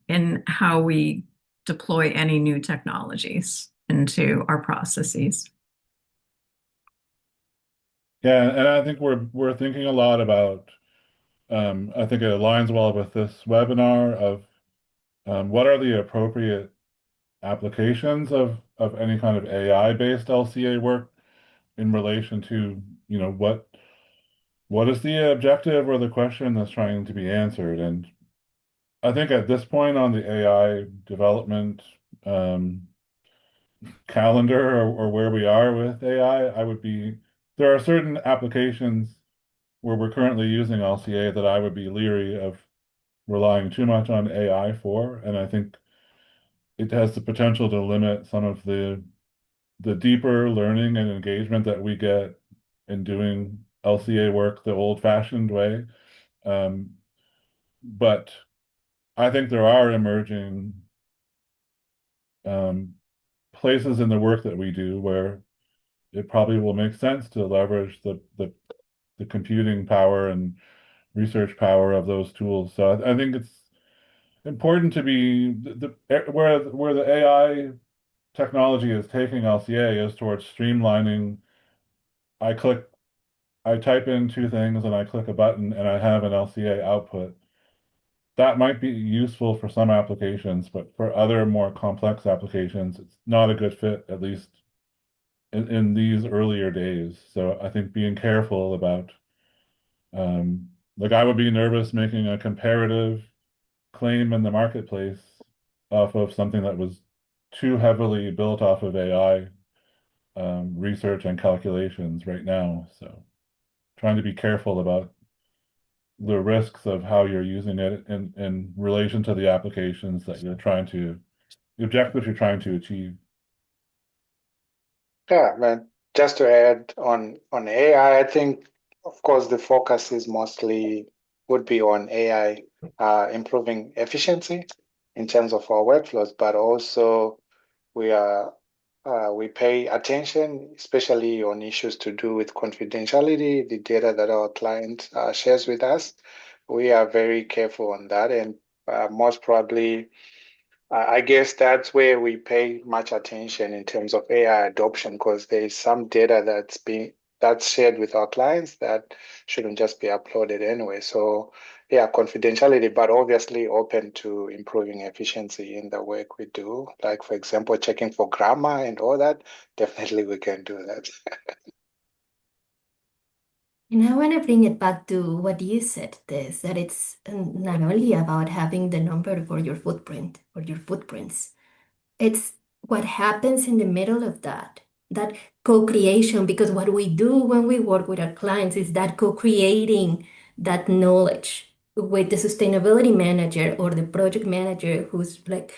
Speaker 5: in how we deploy any new technologies into our processes.
Speaker 6: Yeah, and I think we're thinking a lot about I think it aligns well with this webinar of what are the appropriate applications of any kind of AI-based LCA work in relation to, what is the objective or the question that's trying to be answered. And I think at this point on the AI development um, calendar or where we are with AI, there are certain applications where we're currently using LCA that I would be leery of relying too much on AI for. And I think it has the potential to limit some of the deeper learning and engagement that we get in doing LCA work the old-fashioned way. Um, but I think there are emerging um, places in the work that we do where it probably will make sense to leverage the computing power and research power of those tools. So I think it's important to be where the AI technology is taking LCA is towards streamlining. I click, I type in two things and I click a button and I have an LCA output. That might be useful for some applications, but for other more complex applications, it's not a good fit, at least in these earlier days. So I think being careful about, like I would be nervous making a comparative claim in the marketplace off of something that was too heavily built off of AI research and calculations right now. So trying to be careful about the risks of how you're using it in relation to the applications that the objectives you're trying to achieve.
Speaker 4: Yeah, man. Just to add on AI, I think, of course, the focus is mostly would be on AI improving efficiency in terms of our workflows, but also we are we pay attention, especially on issues to do with confidentiality, the data that our client shares with us. We are very careful on that, and most probably, I guess that's where we pay much attention in terms of AI adoption, because there is some data that's shared with our clients that shouldn't just be uploaded anyway. So yeah, confidentiality, but obviously open to improving efficiency in the work we do. Like for example, checking for grammar and all that. Definitely we can do that.
Speaker 3: And I want to bring it back to what you said, Tess, that it's not only about having the number for your footprint or your footprints, it's what happens in the middle of that co-creation, because what we do when we work with our clients is that co-creating that knowledge with the sustainability manager or the project manager who's like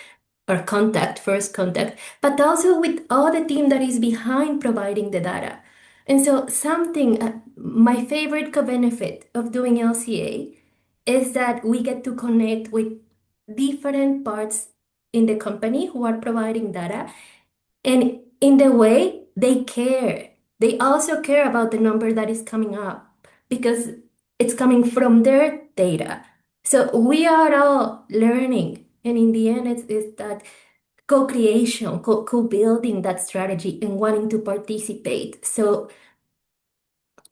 Speaker 3: our contact, first contact, but also with all the team that is behind providing the data. And so my favorite co-benefit of doing LCA is that we get to connect with different parts in the company who are providing data. And in the way they care, they also care about the number that is coming up because it's coming from their data. So we are all learning. And in the end, it's that co-creation, co-building that strategy and wanting to participate. So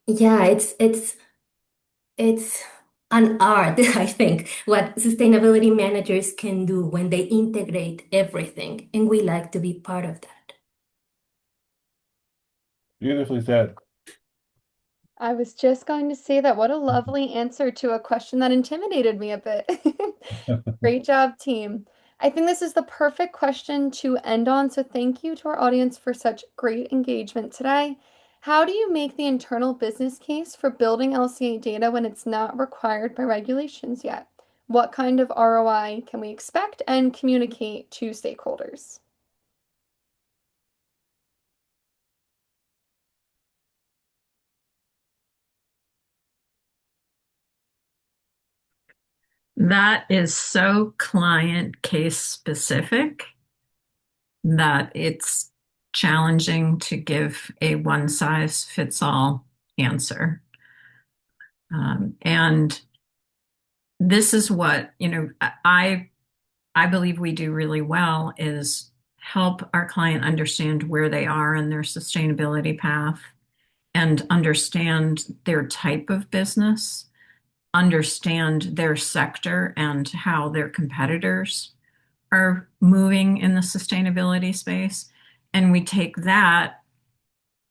Speaker 3: yeah, it's an art, I think, what sustainability managers can do when they integrate everything, and we like to be part of that.
Speaker 6: Beautifully said.
Speaker 1: I was just going to say that what a lovely answer to a question that intimidated me a bit. Great job, team. I think this is the perfect question to end on, so thank you to our audience for such great engagement today. How do you make the internal business case for building LCA data when it's not required by regulations yet? What kind of ROI can we expect and communicate to stakeholders?
Speaker 5: That is so client case specific that it's challenging to give a one size fits all answer. And this is what, I believe we do really well is help our client understand where they are in their sustainability path and understand their type of business, understand their sector and how their competitors are moving in the sustainability space. And we take that,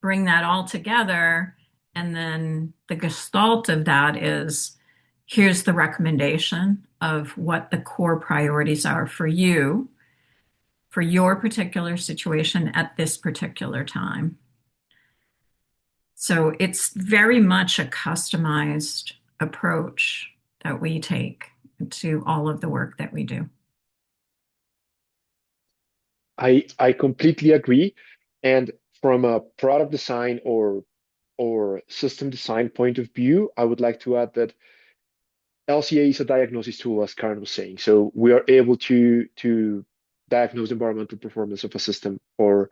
Speaker 5: bring that all together, and then the gestalt of that is here's the recommendation of what the core priorities are for you, for your particular situation at this particular time. So it's very much a customized approach that we take to all of the work that we do.
Speaker 2: I completely agree. And from a product design or system design point of view, I would like to add that LCA is a diagnosis tool, as Karen was saying. So we are able to diagnose environmental performance of a system or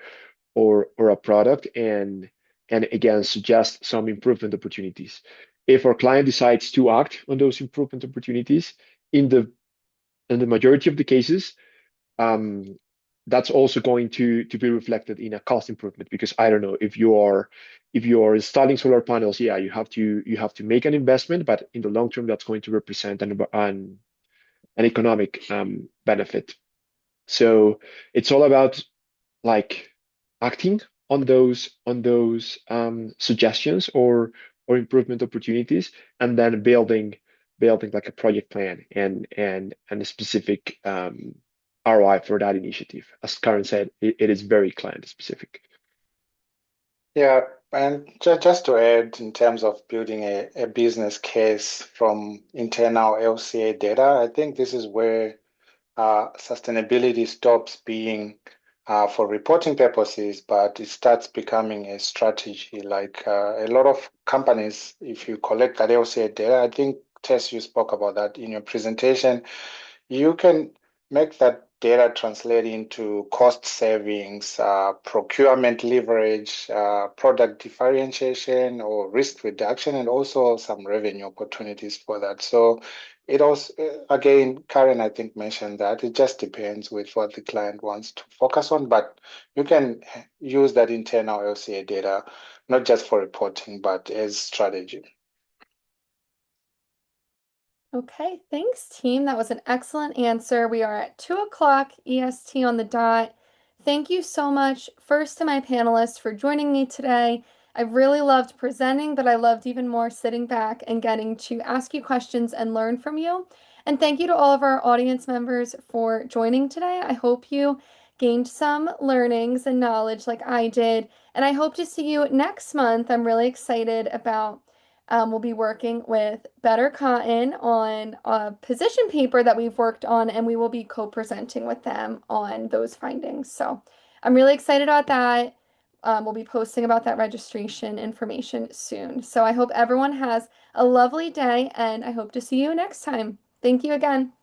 Speaker 2: a product and again suggest some improvement opportunities. If our client decides to act on those improvement opportunities, in the majority of the cases, um, that's also going to be reflected in a cost improvement because I don't know if you are installing solar panels, yeah, you have to make an investment, but in the long term, that's going to represent an economic benefit. So it's all about like acting on those suggestions or improvement opportunities, and then building like a project plan and a specific ROI for that initiative. As Karen said, it is very client specific.
Speaker 4: Yeah, and just to add, in terms of building a business case from internal LCA data, I think this is where sustainability stops being for reporting purposes, but it starts becoming a strategy. Like a lot of companies, if you collect that LCA data, I think Tess, you spoke about that in your presentation, you can make that data translate into cost savings, procurement leverage, product differentiation or risk reduction, and also some revenue opportunities for that. So it also, again, Karen, I think, mentioned that it just depends with what the client wants to focus on, but you can use that internal LCA data, not just for reporting, but as strategy.
Speaker 1: Okay, thanks, team. That was an excellent answer. We are at 2 o'clock EST on the dot. Thank you so much, first to my panelists for joining me today. I really loved presenting, but I loved even more sitting back and getting to ask you questions and learn from you. And thank you to all of our audience members for joining today. I hope you gained some learnings and knowledge like I did. And I hope to see you next month. I'm really excited about we'll be working with Better Cotton on a position paper that we've worked on, and we will be co-presenting with them on those findings. So I'm really excited about that. we'll be posting about that registration information soon. So I hope everyone has a lovely day, and I hope to see you next time. Thank you again.